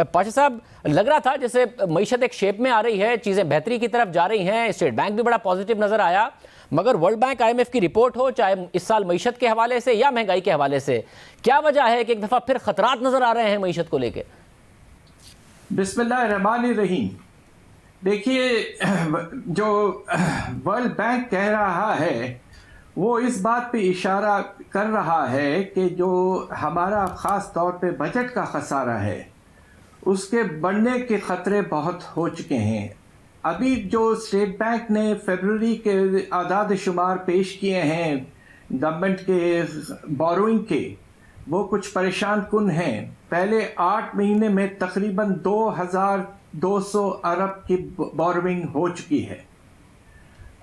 پاشا صاحب، لگ رہا تھا جیسے معیشت ایک شیپ میں آ رہی ہے، چیزیں بہتری کی طرف جا رہی ہیں، اسٹیٹ بینک بھی بڑا پازیٹیو نظر آیا، مگر World Bank I M F کی رپورٹ ہو، چاہے اس سال معیشت کے حوالے سے یا مہنگائی کے حوالے سے، کیا وجہ ہے کہ ایک دفعہ پھر خطرات نظر آ رہے ہیں معیشت کو لے کے؟ بسم اللہ الرحمن الرحیم۔ دیکھیے، جو ورلڈ بینک کہہ رہا ہے وہ اس بات پہ اشارہ کر رہا ہے کہ جو ہمارا خاص طور پہ بجٹ کا خسارہ ہے اس کے بڑھنے کے خطرے بہت ہو چکے ہیں۔ ابھی جو اسٹیٹ بینک نے فیبروری کے اعداد شمار پیش کیے ہیں گورنمنٹ کے بوروئنگ کے، وہ کچھ پریشان کن ہیں۔ پہلے 8 مہینے میں تقریباً 2200 ارب کی بوروئنگ ہو چکی ہے،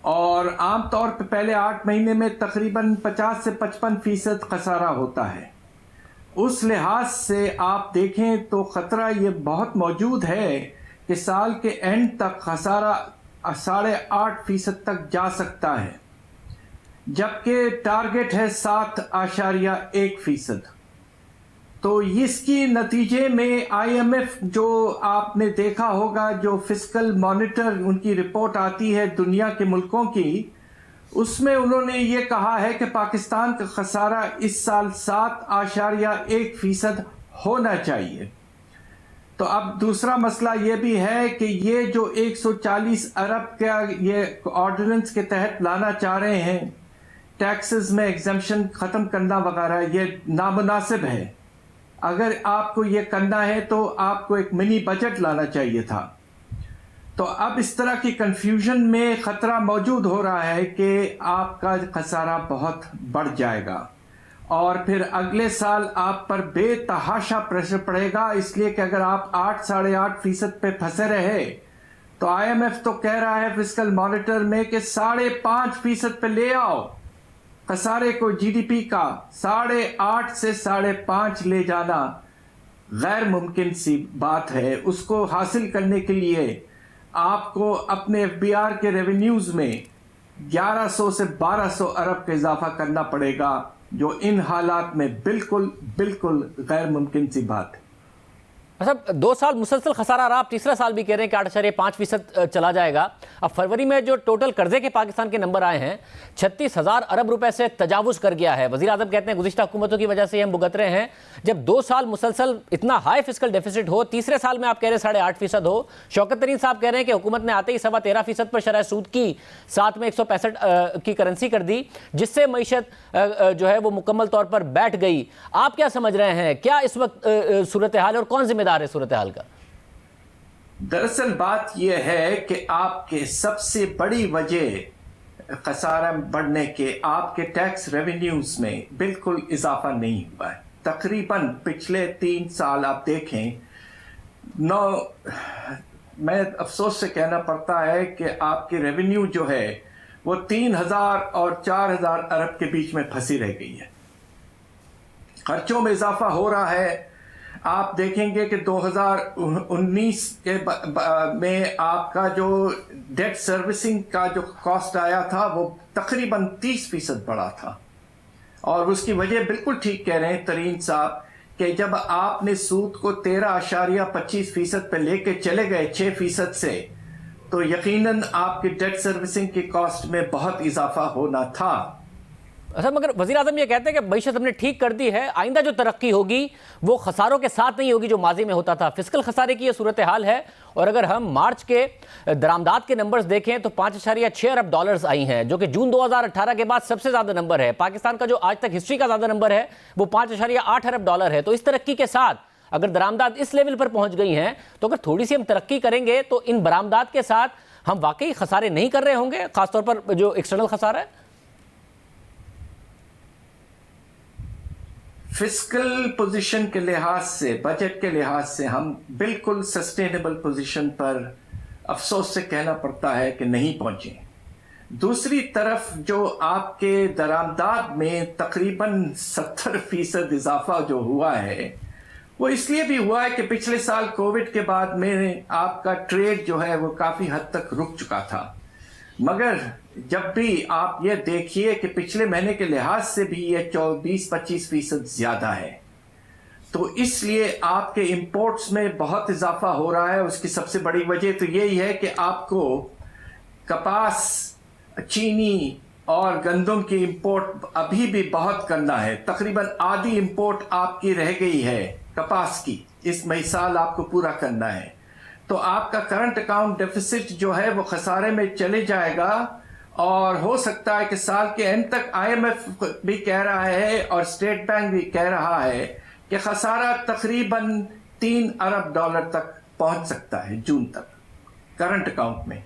اور عام طور پہ پہلے 8 مہینے میں تقریباً 50 سے 55% خسارہ ہوتا ہے۔ اس لحاظ سے آپ دیکھیں تو خطرہ یہ بہت موجود ہے کہ سال کے اینڈ تک خسارہ 8.5% تک جا سکتا ہے، جبکہ ٹارگٹ ہے 7.1%۔ تو اس کی نتیجے میں آئی ایم ایف، جو آپ نے دیکھا ہوگا جو فسکل مانیٹر ان کی رپورٹ آتی ہے دنیا کے ملکوں کی، اس میں انہوں نے یہ کہا ہے کہ پاکستان کا خسارہ اس سال 7.1% ہونا چاہیے۔ تو اب دوسرا مسئلہ یہ بھی ہے کہ یہ جو 140 ارب کا یہ آرڈیننس کے تحت لانا چاہ رہے ہیں، ٹیکسز میں ایگزمپشن ختم کرنا وغیرہ، یہ نامناسب ہے۔ اگر آپ کو یہ کرنا ہے تو آپ کو ایک منی بجٹ لانا چاہیے تھا۔ تو اب اس طرح کی کنفیوژن میں خطرہ موجود ہو رہا ہے کہ آپ کا خسارہ بہت بڑھ جائے گا، اور پھر اگلے سال آپ پر بے تحاشا پریشر پڑے گا، اس لیے کہ اگر آپ 8.5% پہ پھنسے رہے تو آئی ایم ایف تو کہہ رہا ہے فسکل مانیٹر میں کہ 5.5% پہ لے آؤ خسارے کو، جی ڈی پی کا 8.5 سے 5.5 لے جانا غیر ممکن سی بات ہے۔ اس کو حاصل کرنے کے لیے آپ کو اپنے ایف بی آر کے ریونیوز میں 1100 سے 1200 ارب کا اضافہ کرنا پڑے گا، جو ان حالات میں بالکل غیر ممکن سی بات ہے۔ مطلب 2 سال مسلسل خسارہ رہا، آپ تیسرا سال بھی کہہ رہے ہیں کہ 8.5% چلا جائے گا۔ اب فروری میں جو ٹوٹل قرضے کے پاکستان کے نمبر آئے ہیں 36,000 ارب روپے سے تجاوز کر گیا ہے۔ وزیر اعظم کہتے ہیں گزشتہ حکومتوں کی وجہ سے ہم بھگت رہے ہیں۔ جب 2 سال مسلسل اتنا ہائی فسکل ڈیفیسٹ ہو، تیسرے سال میں آپ کہہ رہے ہیں 8.5% ہو، شوکت ترین صاحب کہہ رہے ہیں کہ حکومت نے آتے ہی 13.25% پر شرح سود کی، ساتھ میں 165 کی کرنسی کر دی، جس سے معیشت جو ہے وہ مکمل طور پر بیٹھ گئی۔ آپ کیا سمجھ رہے ہیں، کیا اس وقت صورتحال اور کون ذمہ دار ہے صورتحال کا؟ دراصل بات یہ ہے کہ آپ کے سب سے بڑی وجہ خسارہ بڑھنے کے آپ کے ٹیکس ریونیوز میں بالکل اضافہ نہیں ہوا ہے۔ تقریباً پچھلے 3 سال آپ دیکھیں، میں افسوس سے کہنا پڑتا ہے کہ آپ کی ریونیو جو ہے وہ 3,000 اور 4,000 ارب کے بیچ میں پھنسی رہ گئی ہے۔ خرچوں میں اضافہ ہو رہا ہے۔ آپ دیکھیں گے کہ 2019 کے میں آپ کا جو ڈیٹ سروسنگ کا جو کاسٹ آیا تھا وہ تقریباً 30% بڑھا تھا، اور اس کی وجہ بالکل ٹھیک کہہ رہے ہیں ترین صاحب کہ جب آپ نے سود کو 13.25% پہ لے کے چلے گئے 6% سے، تو یقیناً آپ کی ڈیٹ سروسنگ کی کاسٹ میں بہت اضافہ ہونا تھا۔ اچھا، مگر وزیر اعظم یہ کہتے ہیں کہ معیشت ہم نے ٹھیک کر دی ہے، آئندہ جو ترقی ہوگی وہ خساروں کے ساتھ نہیں ہوگی جو ماضی میں ہوتا تھا۔ فسکل خسارے کی یہ صورتحال ہے، اور اگر ہم مارچ کے درآمدات کے نمبرز دیکھیں تو 5.6 ارب ڈالرز آئی ہیں، جو کہ جون 2018 کے بعد سب سے زیادہ نمبر ہے۔ پاکستان کا جو آج تک ہسٹری کا زیادہ نمبر ہے وہ 5.8 ارب ڈالر ہے۔ تو اس ترقی کے ساتھ اگر درآمدات اس لیول پر پہنچ گئی ہیں تو اگر تھوڑی سی ہم ترقی کریں گے تو ان برآمدات کے ساتھ ہم واقعی خسارے نہیں کر رہے ہوں گے، خاص طور پر جو ایکسٹرنل خسارہ ہے۔ فسکل پوزیشن کے لحاظ سے، بجٹ کے لحاظ سے ہم بالکل سسٹینیبل پوزیشن پر افسوس سے کہنا پڑتا ہے کہ نہیں پہنچے۔ دوسری طرف جو آپ کے درآمدات میں تقریباً 70% اضافہ جو ہوا ہے وہ اس لیے بھی ہوا ہے کہ پچھلے سال کووڈ کے بعد میں آپ کا ٹریڈ جو ہے وہ کافی حد تک رک چکا تھا، مگر جب بھی آپ یہ دیکھیے کہ پچھلے مہینے کے لحاظ سے بھی یہ 20-25% زیادہ ہے۔ تو اس لیے آپ کے امپورٹس میں بہت اضافہ ہو رہا ہے. اس کی سب سے بڑی وجہ تو یہی ہے کہ آپ کو کپاس، چینی اور گندم کی امپورٹ ابھی بھی بہت کرنا ہے. تقریباً آدھی امپورٹ آپ کی رہ گئی ہے کپاس کی، اس مئی سال آپ کو پورا کرنا ہے. تو آپ کا کرنٹ اکاؤنٹ ڈیفیسٹ جو ہے وہ خسارے میں چلے جائے گا، اور ہو سکتا ہے کہ سال کے اینڈ تک آئی ایم ایف بھی کہہ رہا ہے اور اسٹیٹ بینک بھی کہہ رہا ہے کہ خسارہ تقریباً $3 ارب تک پہنچ سکتا ہے جون تک کرنٹ اکاؤنٹ میں.